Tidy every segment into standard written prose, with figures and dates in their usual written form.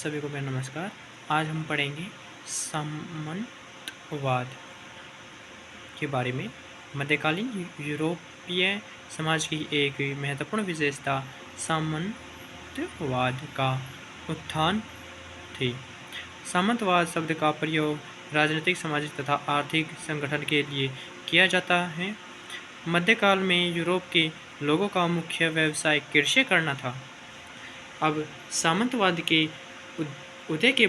सभी को मेरा नमस्कार। आज हम पढ़ेंगे सामंतवाद के बारे में। मध्यकालीन यूरोपीय समाज की एक महत्वपूर्ण विशेषता सामंतवाद का उत्थान थी। सामंतवाद शब्द का प्रयोग राजनीतिक, सामाजिक तथा आर्थिक संगठन के लिए किया जाता है। मध्यकाल में यूरोप के लोगों का मुख्य व्यवसाय कृषि करना था। अब सामंतवाद के उदय के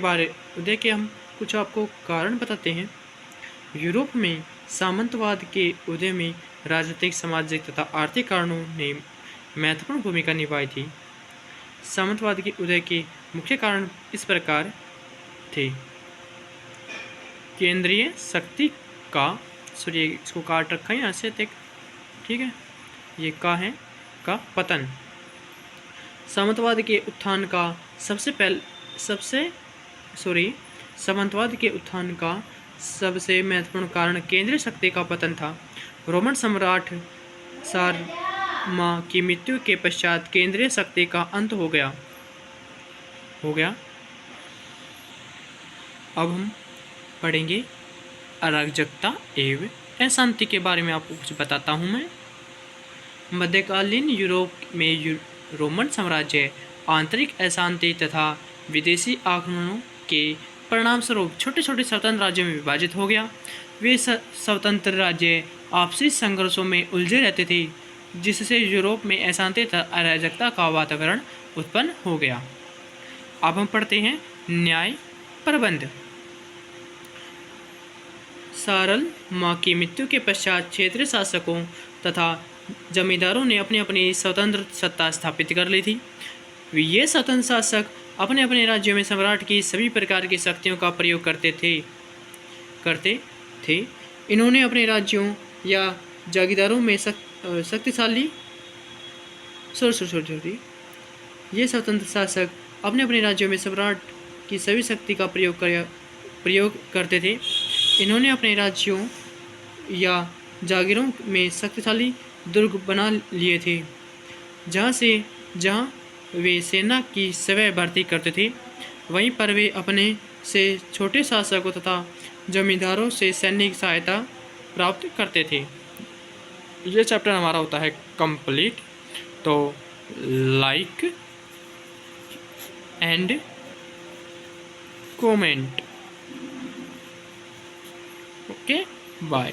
हम कुछ आपको कारण बताते हैं। यूरोप में सामंतवाद के उदय में राजनीतिक, सामाजिक तथा आर्थिक कारणों ने महत्वपूर्ण भूमिका निभाई थी। सामंतवाद के उदय के मुख्य कारण इस प्रकार थे। केंद्रीय शक्ति का, इसको काट रखा है यहाँ से तक, ठीक है, ये का है का पतन। सामंतवाद के उत्थान का सामंतवाद के उत्थान का सबसे महत्वपूर्ण कारण केंद्रीय शक्ति का पतन था। रोमन सम्राट सारमा की मृत्यु के पश्चात केंद्रीय शक्ति का अंत हो गया। अब हम पढ़ेंगे अराजकता एवं अशांति के बारे में। आपको कुछ बताता हूँ मैं। मध्यकालीन यूरोप में रोमन साम्राज्य आंतरिक अशांति तथा विदेशी आक्रमणों के परिणामस्वरूप छोटे छोटे स्वतंत्र राज्यों में विभाजित हो गया। वे स्वतंत्र राज्य आपसी संघर्षों में उलझे रहते थे, जिससे यूरोप में अशांति तथा अराजकता का वातावरण उत्पन्न हो गया। अब हम पढ़ते हैं न्याय प्रबंध। सारमा की मृत्यु के पश्चात क्षेत्रीय शासकों तथा जमींदारों ने अपनी अपनी स्वतंत्र सत्ता स्थापित कर ली थी। ये स्वतंत्र शासक अपने अपने राज्यों में सम्राट की सभी प्रकार की शक्तियों का प्रयोग करते थे। इन्होंने अपने राज्यों या जागीरदारों में शक्तिशाली ये स्वतंत्र शासक अपने अपने राज्यों में सम्राट की सभी शक्ति का प्रयोग करते थे। इन्होंने अपने राज्यों या जागीरों में शक्तिशाली दुर्ग बना लिए थे, जहाँ वे सेना की सेवा भर्ती करते थे। वहीं पर वे अपने से छोटे शासकों तथा जमींदारों से सैनिक सहायता प्राप्त करते थे। ये चैप्टर हमारा होता है कंप्लीट। तो like and comment. Okay, bye.